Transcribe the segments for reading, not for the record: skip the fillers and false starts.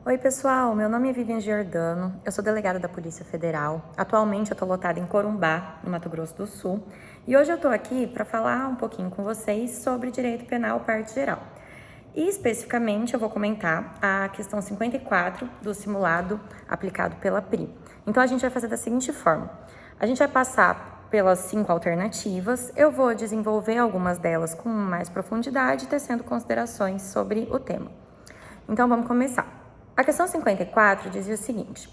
Oi pessoal, meu nome é Vivian Giordano, eu sou delegada da Polícia Federal. Atualmente eu estou lotada em Corumbá, no Mato Grosso do Sul, e hoje eu estou aqui para falar um pouquinho com vocês sobre direito penal parte geral. E especificamente eu vou comentar a questão 54 do simulado aplicado pela PRI. Então a gente vai fazer da seguinte forma: a gente vai passar pelas 5 alternativas, eu vou desenvolver algumas delas com mais profundidade, tecendo considerações sobre o tema. Então vamos começar. A questão 54 dizia o seguinte: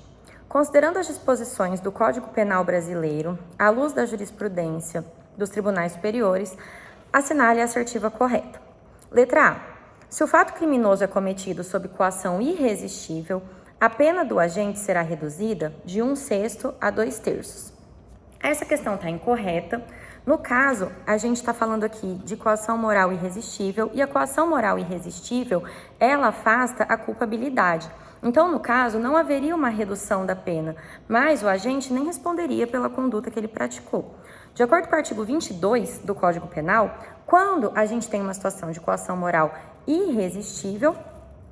considerando as disposições do Código Penal brasileiro, à luz da jurisprudência dos tribunais superiores, assinale a assertiva correta. Letra A. Se o fato criminoso é cometido sob coação irresistível, a pena do agente será reduzida de 1/6 a 2/3. Essa questão está incorreta. No caso, a gente está falando aqui de coação moral irresistível, e a coação moral irresistível, ela afasta a culpabilidade. Então, no caso, não haveria uma redução da pena, mas o agente nem responderia pela conduta que ele praticou. De acordo com o artigo 22 do Código Penal, quando a gente tem uma situação de coação moral irresistível,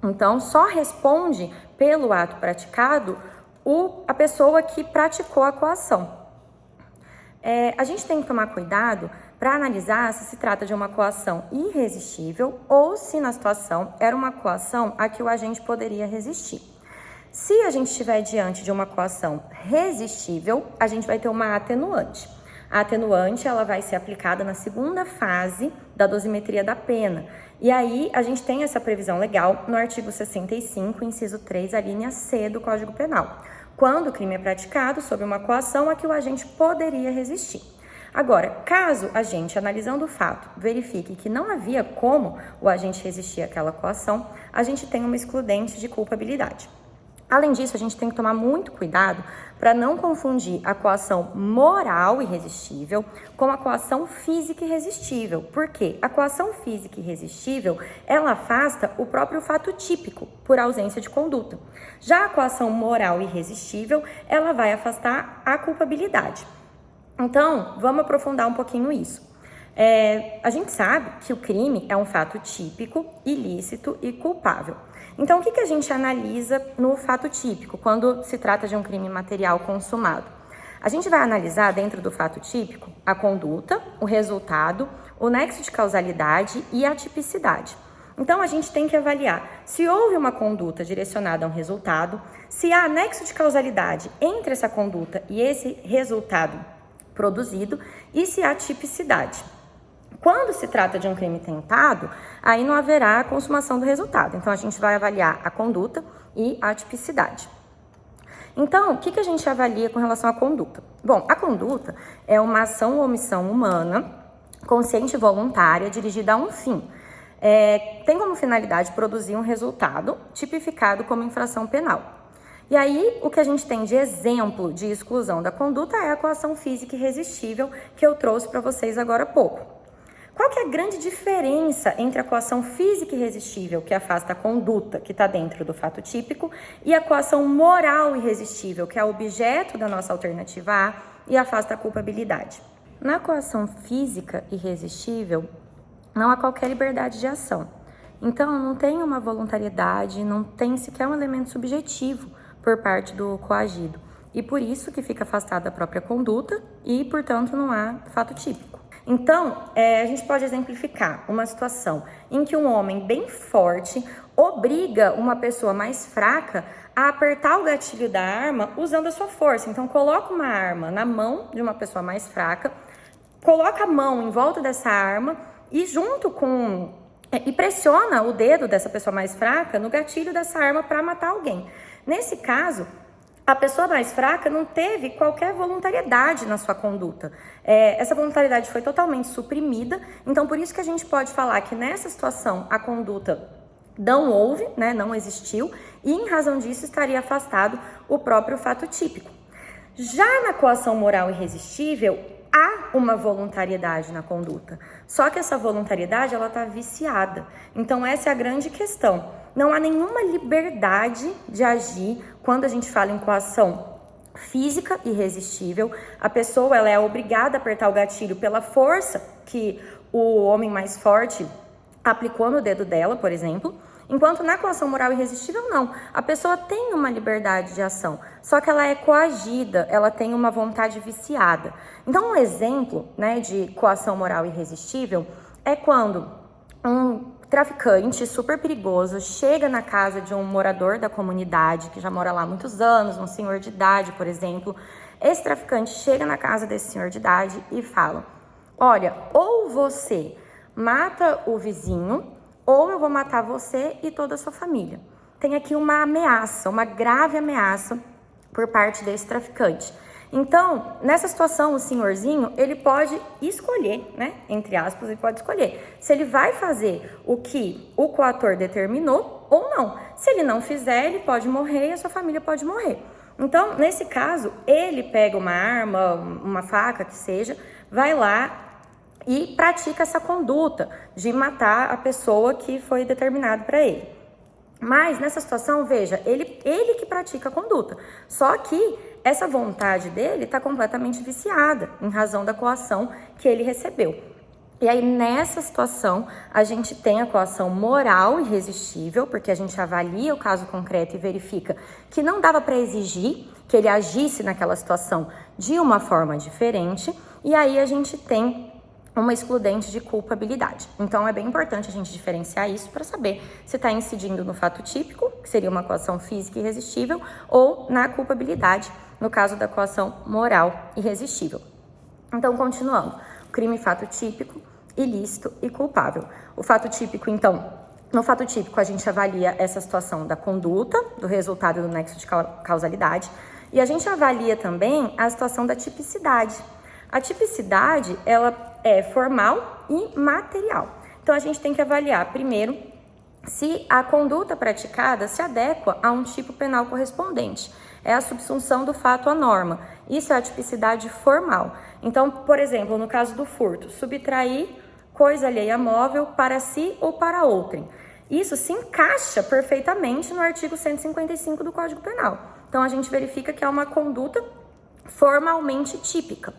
então só responde pelo ato praticado a pessoa que praticou a coação. A gente tem que tomar cuidado para analisar se trata de uma coação irresistível ou se na situação era uma coação a que o agente poderia resistir. Se a gente estiver diante de uma coação resistível, a gente vai ter uma atenuante. A atenuante ela vai ser aplicada na segunda fase da dosimetria da pena. E aí a gente tem essa previsão legal no artigo 65, inciso 3, a linha C do Código Penal, quando o crime é praticado sob uma coação a que o agente poderia resistir. Agora, caso a gente, analisando o fato, verifique que não havia como o agente resistir àquela coação, a gente tem uma excludente de culpabilidade. Além disso, a gente tem que tomar muito cuidado para não confundir a coação moral irresistível com a coação física irresistível. Por quê? A coação física irresistível, ela afasta o próprio fato típico por ausência de conduta. Já a coação moral irresistível, ela vai afastar a culpabilidade. Então, vamos aprofundar um pouquinho isso. A gente sabe que o crime é um fato típico, ilícito e culpável. Então, o que a gente analisa no fato típico, quando se trata de um crime material consumado? A gente vai analisar, dentro do fato típico, a conduta, o resultado, o nexo de causalidade e a tipicidade. Então, a gente tem que avaliar se houve uma conduta direcionada a um resultado, se há nexo de causalidade entre essa conduta e esse resultado produzido e se há tipicidade. Quando se trata de um crime tentado, aí não haverá a consumação do resultado. Então, a gente vai avaliar a conduta e a tipicidade. Então, o que a gente avalia com relação à conduta? Bom, a conduta é uma ação ou omissão humana, consciente e voluntária, dirigida a um fim. Tem como finalidade produzir um resultado tipificado como infração penal. E aí, o que a gente tem de exemplo de exclusão da conduta é a coação física irresistível que eu trouxe para vocês agora há pouco. Qual que é a grande diferença entre a coação física irresistível, que afasta a conduta, que está dentro do fato típico, e a coação moral irresistível, que é objeto da nossa alternativa A e afasta a culpabilidade? Na coação física irresistível, não há qualquer liberdade de ação. Então, não tem uma voluntariedade, não tem sequer um elemento subjetivo por parte do coagido. E por isso que fica afastada a própria conduta e, portanto, não há fato típico. Então, a gente pode exemplificar uma situação em que um homem bem forte obriga uma pessoa mais fraca a apertar o gatilho da arma usando a sua força. Então, coloca uma arma na mão de uma pessoa mais fraca, coloca a mão em volta dessa arma e e pressiona o dedo dessa pessoa mais fraca no gatilho dessa arma para matar alguém. Nesse caso, a pessoa mais fraca não teve qualquer voluntariedade na sua conduta. Essa voluntariedade foi totalmente suprimida, então por isso que a gente pode falar que nessa situação a conduta não houve, né, não existiu, e em razão disso estaria afastado o próprio fato típico. Já na coação moral irresistível, há uma voluntariedade na conduta, só que essa voluntariedade ela está viciada. Então essa é a grande questão. Não há nenhuma liberdade de agir quando a gente fala em coação física irresistível. A pessoa ela é obrigada a apertar o gatilho pela força que o homem mais forte aplicou no dedo dela, por exemplo, Enquanto na coação moral irresistível, não. A pessoa tem uma liberdade de ação, só que ela é coagida, ela tem uma vontade viciada. Então, um exemplo, né, de coação moral irresistível é quando um traficante super perigoso chega na casa de um morador da comunidade, que já mora lá há muitos anos, um senhor de idade, por exemplo. Esse traficante chega na casa desse senhor de idade e fala: olha, ou você mata o vizinho, ou eu vou matar você e toda a sua família. Tem aqui uma ameaça, uma grave ameaça por parte desse traficante. Então, nessa situação, o senhorzinho, ele pode escolher, né, entre aspas, ele pode escolher se ele vai fazer o que o coator determinou ou não. Se ele não fizer, ele pode morrer e a sua família pode morrer. Então, nesse caso, ele pega uma arma, uma faca, que seja, vai lá e pratica essa conduta de matar a pessoa que foi determinado para ele. Mas nessa situação, veja, ele que pratica a conduta. Só que essa vontade dele está completamente viciada em razão da coação que ele recebeu. E aí, nessa situação, a gente tem a coação moral irresistível, porque a gente avalia o caso concreto e verifica que não dava para exigir que ele agisse naquela situação de uma forma diferente. E aí a gente tem uma excludente de culpabilidade. Então, é bem importante a gente diferenciar isso para saber se está incidindo no fato típico, que seria uma coação física irresistível, ou na culpabilidade, no caso da coação moral irresistível. Então, continuando, crime fato típico, ilícito e culpável. O fato típico, então, no fato típico a gente avalia essa situação da conduta, do resultado do nexo de causalidade, e a gente avalia também a situação da tipicidade. A tipicidade, ela é formal e material. Então, a gente tem que avaliar, primeiro, se a conduta praticada se adequa a um tipo penal correspondente. É a subsunção do fato à norma. Isso é a tipicidade formal. Então, por exemplo, no caso do furto, subtrair coisa alheia móvel para si ou para outrem. Isso se encaixa perfeitamente no artigo 155 do Código Penal. Então, a gente verifica que é uma conduta formalmente típica.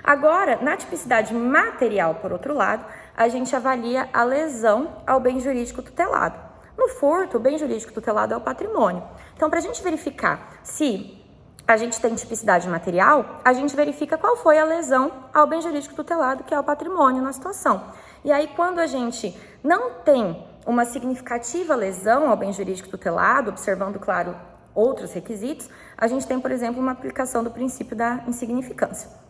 Agora, na tipicidade material, por outro lado, a gente avalia a lesão ao bem jurídico tutelado. No furto, o bem jurídico tutelado é o patrimônio. Então, para a gente verificar se a gente tem tipicidade material, a gente verifica qual foi a lesão ao bem jurídico tutelado, que é o patrimônio na situação. E aí, quando a gente não tem uma significativa lesão ao bem jurídico tutelado, observando, claro, outros requisitos, a gente tem, por exemplo, uma aplicação do princípio da insignificância.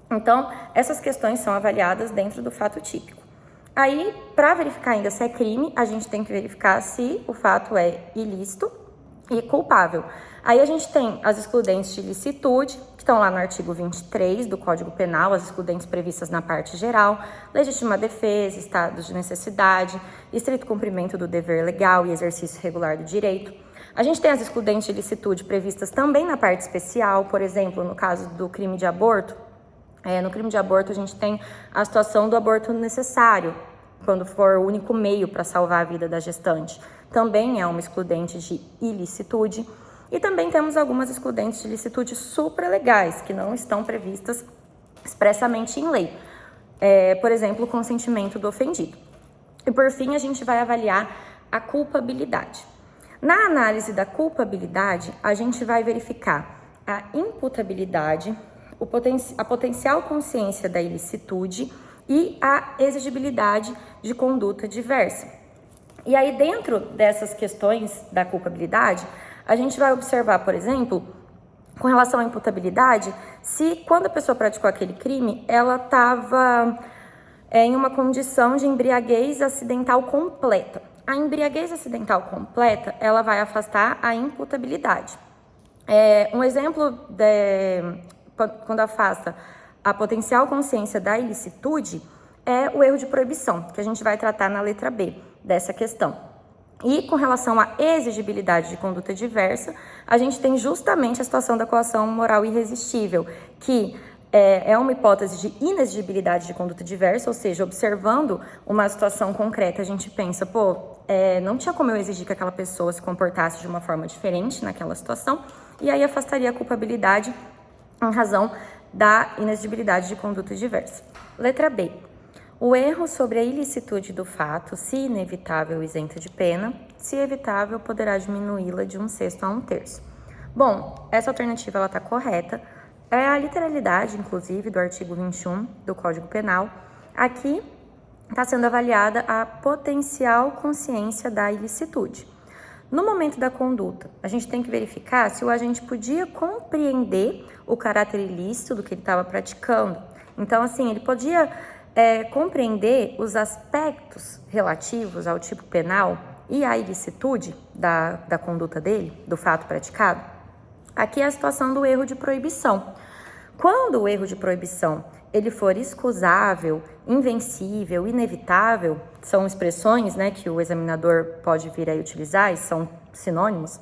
Então, essas questões são avaliadas dentro do fato típico. Aí, para verificar ainda se é crime, a gente tem que verificar se o fato é ilícito e culpável. Aí a gente tem as excludentes de ilicitude, que estão lá no artigo 23 do Código Penal, as excludentes previstas na parte geral, legítima defesa, estado de necessidade, estrito cumprimento do dever legal e exercício regular do direito. A gente tem as excludentes de ilicitude previstas também na parte especial, por exemplo, no caso do crime de aborto. No crime de aborto, a gente tem a situação do aborto necessário, quando for o único meio para salvar a vida da gestante. Também é uma excludente de ilicitude. E também temos algumas excludentes de ilicitude supralegais, que não estão previstas expressamente em lei. Por exemplo, o consentimento do ofendido. E por fim, a gente vai avaliar a culpabilidade. Na análise da culpabilidade, a gente vai verificar a imputabilidade, a potencial consciência da ilicitude e a exigibilidade de conduta diversa. E aí, dentro dessas questões da culpabilidade, a gente vai observar, por exemplo, com relação à imputabilidade, se quando a pessoa praticou aquele crime, ela estava em uma condição de embriaguez acidental completa. A embriaguez acidental completa, ela vai afastar a imputabilidade. Um exemplo quando afasta a potencial consciência da ilicitude é o erro de proibição, que a gente vai tratar na letra B dessa questão. E com relação à exigibilidade de conduta diversa, a gente tem justamente a situação da coação moral irresistível, que é uma hipótese de inexigibilidade de conduta diversa, ou seja, observando uma situação concreta, a gente pensa, não tinha como eu exigir que aquela pessoa se comportasse de uma forma diferente naquela situação, e aí afastaria a culpabilidade em razão da inexigibilidade de conduta diversa. Letra B. O erro sobre a ilicitude do fato, se inevitável, isenta de pena, se evitável, poderá diminuí-la de 1/6 a 1/3. Bom, essa alternativa está correta. É a literalidade, inclusive, do artigo 21 do Código Penal. Aqui está sendo avaliada a potencial consciência da ilicitude. No momento da conduta, a gente tem que verificar se o agente podia compreender o caráter ilícito do que ele estava praticando. Então, assim, ele podia compreender os aspectos relativos ao tipo penal e à ilicitude da conduta dele, do fato praticado. Aqui é a situação do erro de proibição. Quando o erro de proibição ele for excusável, invencível, inevitável, são expressões, né, que o examinador pode vir a utilizar e são sinônimos,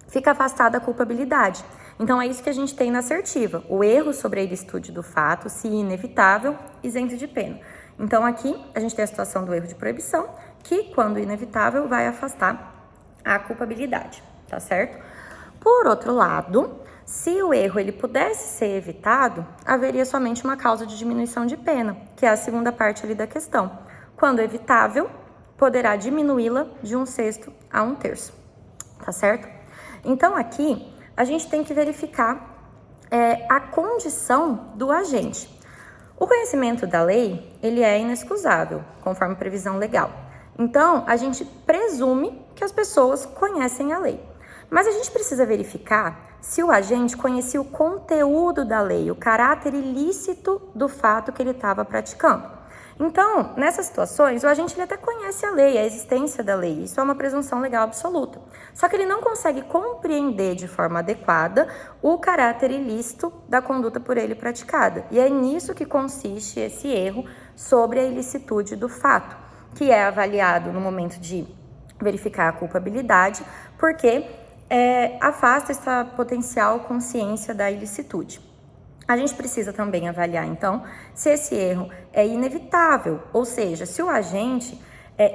fica afastada a culpabilidade. Então, é isso que a gente tem na assertiva. O erro sobre a ilicitude do fato, se inevitável, isento de pena. Então, aqui a gente tem a situação do erro de proibição, que, quando inevitável, vai afastar a culpabilidade, tá certo? Por outro lado, se o erro ele pudesse ser evitado, haveria somente uma causa de diminuição de pena, que é a segunda parte ali da questão. Quando evitável, poderá diminuí-la de 1/6 a 1/3, tá certo? Então, aqui, a gente tem que verificar a condição do agente. O conhecimento da lei, ele é inexcusável, conforme previsão legal. Então, a gente presume que as pessoas conhecem a lei. Mas a gente precisa verificar se o agente conhecia o conteúdo da lei, o caráter ilícito do fato que ele estava praticando. Então, nessas situações, o agente ele até conhece a lei, a existência da lei. Isso é uma presunção legal absoluta. Só que ele não consegue compreender de forma adequada o caráter ilícito da conduta por ele praticada. E é nisso que consiste esse erro sobre a ilicitude do fato, que é avaliado no momento de verificar a culpabilidade, porque afasta essa potencial consciência da ilicitude. A gente precisa também avaliar, então, se esse erro é inevitável, ou seja, se o agente,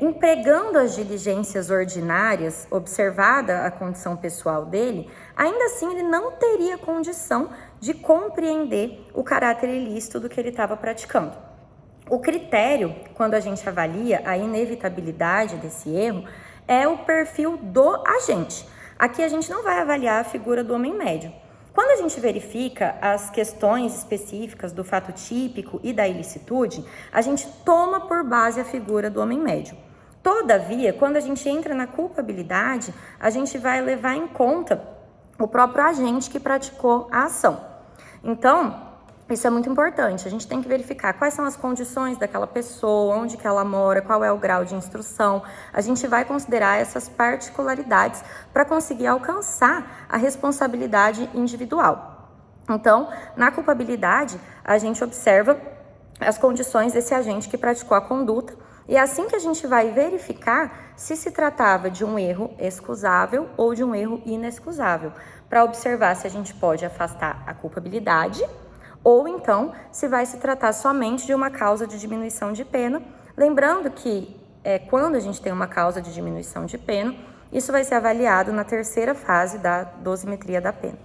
empregando as diligências ordinárias, observada a condição pessoal dele, ainda assim ele não teria condição de compreender o caráter ilícito do que ele estava praticando. O critério, quando a gente avalia a inevitabilidade desse erro, é o perfil do agente. Aqui a gente não vai avaliar a figura do homem médio. Quando a gente verifica as questões específicas do fato típico e da ilicitude, a gente toma por base a figura do homem médio. Todavia, quando a gente entra na culpabilidade, a gente vai levar em conta o próprio agente que praticou a ação. Então, isso é muito importante. A gente tem que verificar quais são as condições daquela pessoa, onde que ela mora, qual é o grau de instrução. A gente vai considerar essas particularidades para conseguir alcançar a responsabilidade individual. Então, na culpabilidade, a gente observa as condições desse agente que praticou a conduta e é assim que a gente vai verificar se se tratava de um erro excusável ou de um erro inexcusável, para observar se a gente pode afastar a culpabilidade ou então se vai se tratar somente de uma causa de diminuição de pena. Lembrando que quando a gente tem uma causa de diminuição de pena, isso vai ser avaliado na terceira fase da dosimetria da pena.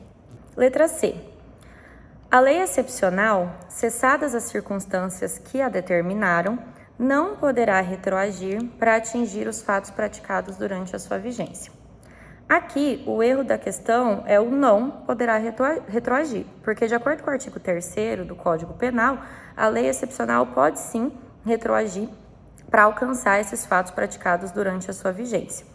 Letra C. A lei excepcional, cessadas as circunstâncias que a determinaram, não poderá retroagir para atingir os fatos praticados durante a sua vigência. Aqui, o erro da questão é o não poderá retroagir, porque de acordo com o artigo 3º do Código Penal, a lei excepcional pode sim retroagir para alcançar esses fatos praticados durante a sua vigência.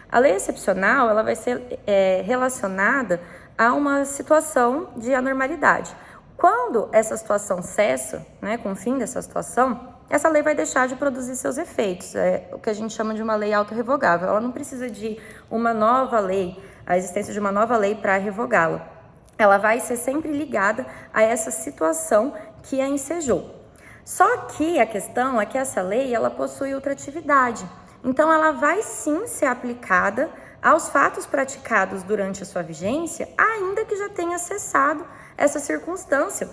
A lei excepcional ela vai ser relacionada a uma situação de anormalidade. Quando essa situação cessa, com o fim dessa situação, essa lei vai deixar de produzir seus efeitos, é o que a gente chama de uma lei autorrevogável. Ela não precisa de uma nova lei, a existência de uma nova lei para revogá-la. Ela vai ser sempre ligada a essa situação que a ensejou. Só que a questão é que essa lei ela possui ultratividade, então ela vai sim ser aplicada aos fatos praticados durante a sua vigência, ainda que já tenha cessado essa circunstância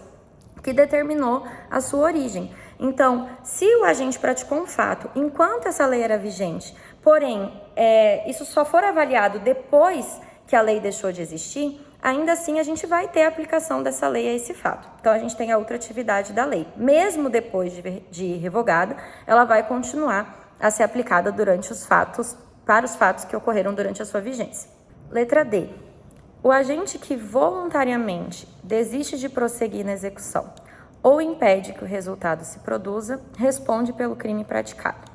que determinou a sua origem. Então, se o agente praticou um fato enquanto essa lei era vigente, porém, isso só for avaliado depois que a lei deixou de existir, ainda assim a gente vai ter a aplicação dessa lei a esse fato. Então a gente tem a ultratividade da lei. Mesmo depois de revogada, ela vai continuar a ser aplicada para os fatos que ocorreram durante a sua vigência. Letra D. O agente que voluntariamente desiste de prosseguir na execução ou impede que o resultado se produza, responde pelo crime praticado.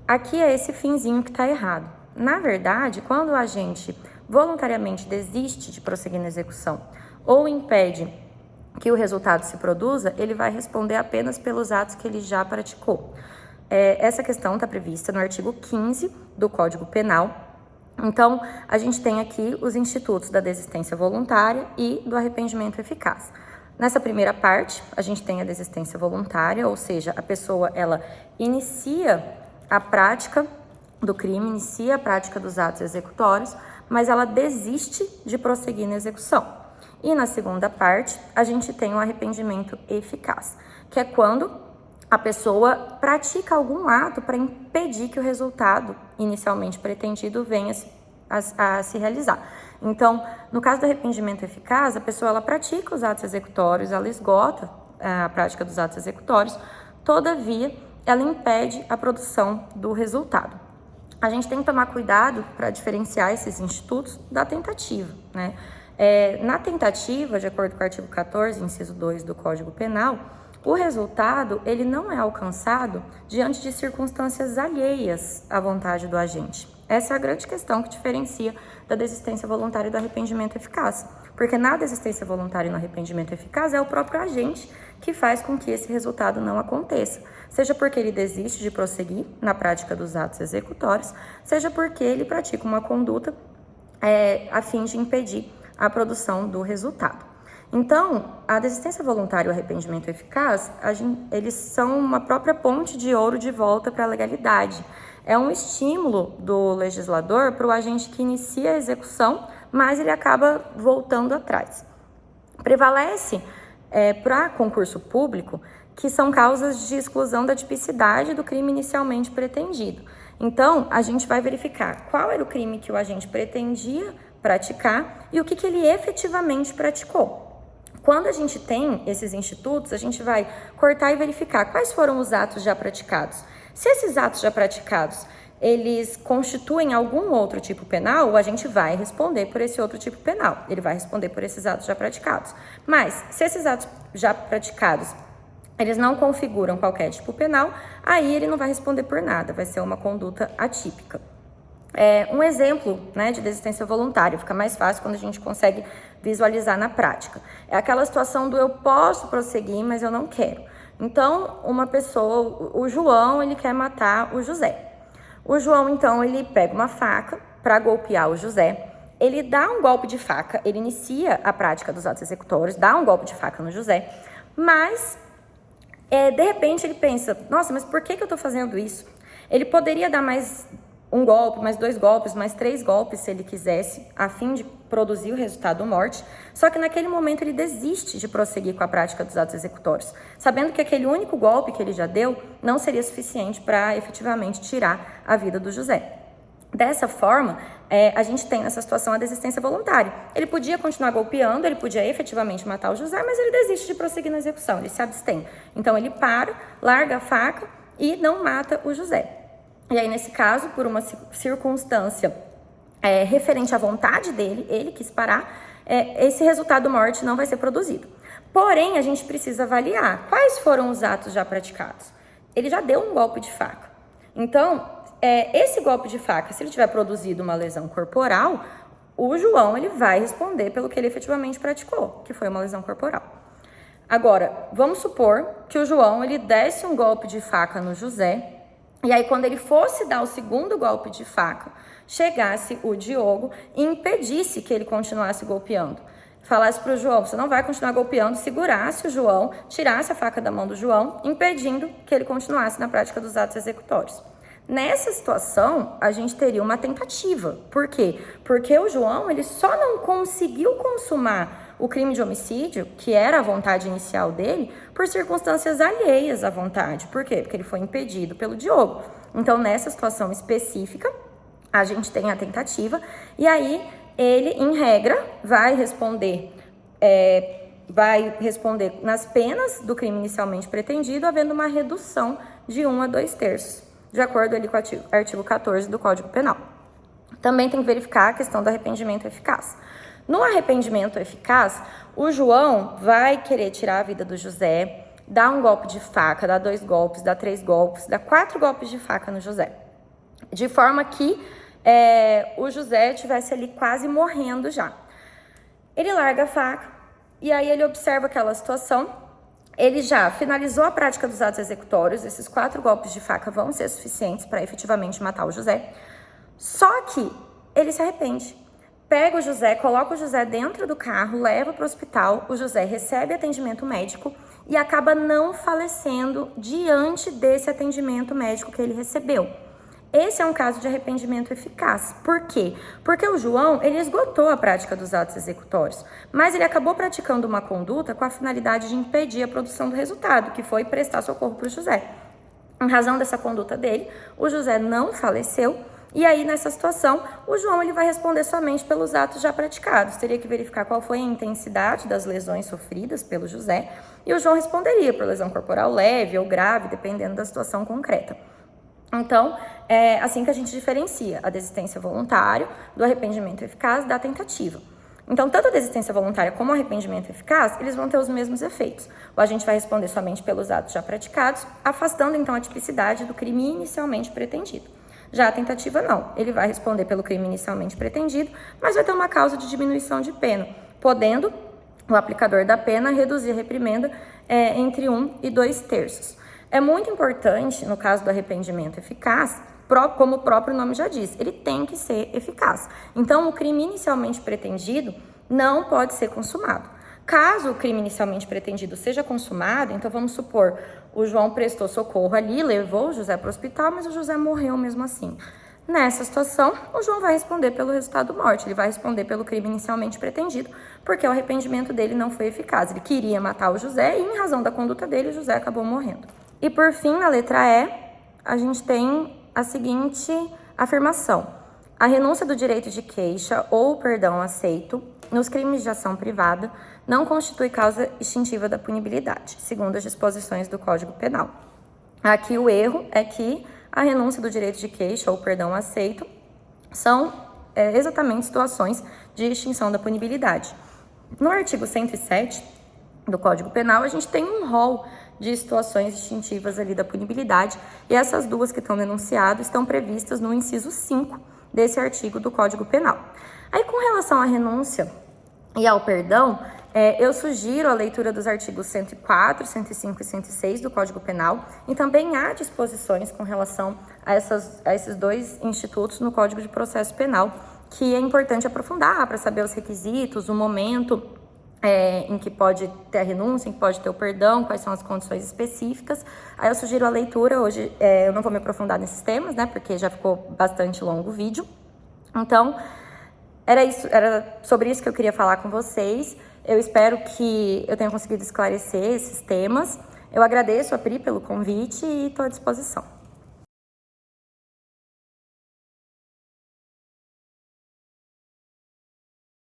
Aqui é esse finzinho que está errado. Na verdade, quando o agente voluntariamente desiste de prosseguir na execução ou impede que o resultado se produza, ele vai responder apenas pelos atos que ele já praticou. Essa questão está prevista no artigo 15 do Código Penal. Então, a gente tem aqui os institutos da desistência voluntária e do arrependimento eficaz. Nessa primeira parte, a gente tem a desistência voluntária, ou seja, a pessoa ela inicia a prática do crime, inicia a prática dos atos executórios, mas ela desiste de prosseguir na execução. E na segunda parte, a gente tem o arrependimento eficaz, que é quando a pessoa pratica algum ato para impedir que o resultado inicialmente pretendido venha a se realizar. Então, no caso do arrependimento eficaz, a pessoa ela pratica os atos executórios, ela esgota a prática dos atos executórios, todavia, ela impede a produção do resultado. A gente tem que tomar cuidado para diferenciar esses institutos da tentativa, né? Na tentativa, de acordo com o artigo 14, inciso 2 do Código Penal, o resultado ele não é alcançado diante de circunstâncias alheias à vontade do agente. Essa é a grande questão que diferencia da desistência voluntária e do arrependimento eficaz. Porque na desistência voluntária e no arrependimento eficaz é o próprio agente que faz com que esse resultado não aconteça. Seja porque ele desiste de prosseguir na prática dos atos executórios, seja porque ele pratica uma conduta a fim de impedir a produção do resultado. Então, a desistência voluntária e o arrependimento eficaz, eles são uma própria ponte de ouro de volta para a legalidade. É um estímulo do legislador para o agente que inicia a execução, mas ele acaba voltando atrás. Prevalece para concurso público que são causas de exclusão da tipicidade do crime inicialmente pretendido. Então, a gente vai verificar qual era o crime que o agente pretendia praticar e o que ele efetivamente praticou. Quando a gente tem esses institutos, a gente vai cortar e verificar quais foram os atos já praticados. Se esses atos já praticados, eles constituem algum outro tipo penal, a gente vai responder por esse outro tipo penal. Ele vai responder por esses atos já praticados. Mas, se esses atos já praticados, eles não configuram qualquer tipo penal, aí ele não vai responder por nada, vai ser uma conduta atípica. Um exemplo, né, de desistência voluntária, fica mais fácil quando a gente consegue visualizar na prática. É aquela situação do eu posso prosseguir, mas eu não quero. Então, uma pessoa, o João, ele quer matar o José. O João, então, ele pega uma faca para golpear o José. Ele dá um golpe de faca, ele inicia a prática dos atos executórios, dá um golpe de faca no José, mas, de repente, ele pensa, nossa, mas por que eu estou fazendo isso? Ele poderia dar mais um golpe, mais 2 golpes, mais 3 golpes, se ele quisesse, a fim de produzir o resultado morte, só que naquele momento ele desiste de prosseguir com a prática dos atos executórios, sabendo que aquele único golpe que ele já deu não seria suficiente para efetivamente tirar a vida do José. Dessa forma, a gente tem nessa situação a desistência voluntária. Ele podia continuar golpeando, ele podia efetivamente matar o José, mas ele desiste de prosseguir na execução, ele se abstém. Então ele para, larga a faca e não mata o José. E aí, nesse caso, por uma circunstância referente à vontade dele, ele quis parar, esse resultado morte não vai ser produzido. Porém, a gente precisa avaliar quais foram os atos já praticados. Ele já deu um golpe de faca. Então, esse golpe de faca, se ele tiver produzido uma lesão corporal, o João ele vai responder pelo que ele efetivamente praticou, que foi uma lesão corporal. Agora, vamos supor que o João ele desse um golpe de faca no José, e aí, quando ele fosse dar o segundo golpe de faca, chegasse o Diogo e impedisse que ele continuasse golpeando. Falasse para o João, você não vai continuar golpeando, segurasse o João, tirasse a faca da mão do João, impedindo que ele continuasse na prática dos atos executórios. Nessa situação, a gente teria uma tentativa. Por quê? Porque o João ele só não conseguiu consumar o crime de homicídio, que era a vontade inicial dele, por circunstâncias alheias à vontade. Por quê? Porque ele foi impedido pelo Diogo. Então, nessa situação específica, a gente tem a tentativa, e aí ele, em regra, vai responder nas penas do crime inicialmente pretendido, havendo uma redução de 1 a 2/3, de acordo ali com o artigo 14 do Código Penal. Também tem que verificar a questão do arrependimento eficaz. No arrependimento eficaz, o João vai querer tirar a vida do José, dar um golpe de faca, dar 2 golpes, dar 3 golpes, dar 4 golpes de faca no José, de forma que o José estivesse ali quase morrendo já. Ele larga a faca e aí ele observa aquela situação. Ele já finalizou a prática dos atos executórios, esses 4 golpes de faca vão ser suficientes para efetivamente matar o José. Só que ele se arrepende. Pega o José, coloca o José dentro do carro, leva para o hospital, o José recebe atendimento médico e acaba não falecendo diante desse atendimento médico que ele recebeu. Esse é um caso de arrependimento eficaz. Por quê? Porque o João, ele esgotou a prática dos atos executórios, mas ele acabou praticando uma conduta com a finalidade de impedir a produção do resultado, que foi prestar socorro para o José. Em razão dessa conduta dele, o José não faleceu, e aí nessa situação, o João ele vai responder somente pelos atos já praticados. Teria que verificar qual foi a intensidade das lesões sofridas pelo José, e o João responderia por lesão corporal leve ou grave, dependendo da situação concreta. Então, é assim que a gente diferencia a desistência voluntária do arrependimento eficaz da tentativa. Então, tanto a desistência voluntária como o arrependimento eficaz, eles vão ter os mesmos efeitos. O agente vai responder somente pelos atos já praticados, afastando então a tipicidade do crime inicialmente pretendido. Já a tentativa não, ele vai responder pelo crime inicialmente pretendido, mas vai ter uma causa de diminuição de pena, podendo o aplicador da pena reduzir a reprimenda entre 1 e 2/3. É muito importante, no caso do arrependimento eficaz, como o próprio nome já diz, ele tem que ser eficaz. Então, o crime inicialmente pretendido não pode ser consumado. Caso o crime inicialmente pretendido seja consumado, então vamos supor, o João prestou socorro ali, levou o José para o hospital, mas o José morreu mesmo assim. Nessa situação, o João vai responder pelo resultado da morte, ele vai responder pelo crime inicialmente pretendido, porque o arrependimento dele não foi eficaz. Ele queria matar o José e, em razão da conduta dele, o José acabou morrendo. E por fim, na letra E, a gente tem a seguinte afirmação: a renúncia do direito de queixa ou perdão aceito nos crimes de ação privada não constitui causa extintiva da punibilidade, segundo as disposições do Código Penal. Aqui o erro é que a renúncia do direito de queixa ou perdão aceito são exatamente situações de extinção da punibilidade. No artigo 107 do Código Penal, a gente tem um rol de situações extintivas ali da punibilidade, e essas duas que estão denunciadas estão previstas no inciso 5 desse artigo do Código Penal. Aí, com relação à renúncia e ao perdão, eu sugiro a leitura dos artigos 104, 105 e 106 do Código Penal, e também há disposições com relação a esses 2 institutos no Código de Processo Penal, que é importante aprofundar para saber os requisitos, o momento em que pode ter a renúncia, em que pode ter o perdão, quais são as condições específicas. Aí eu sugiro a leitura. Hoje eu não vou me aprofundar nesses temas, né, porque já ficou bastante longo o vídeo. Então, era sobre isso que eu queria falar com vocês. Eu espero que eu tenha conseguido esclarecer esses temas. Eu agradeço a Pri pelo convite e estou à disposição.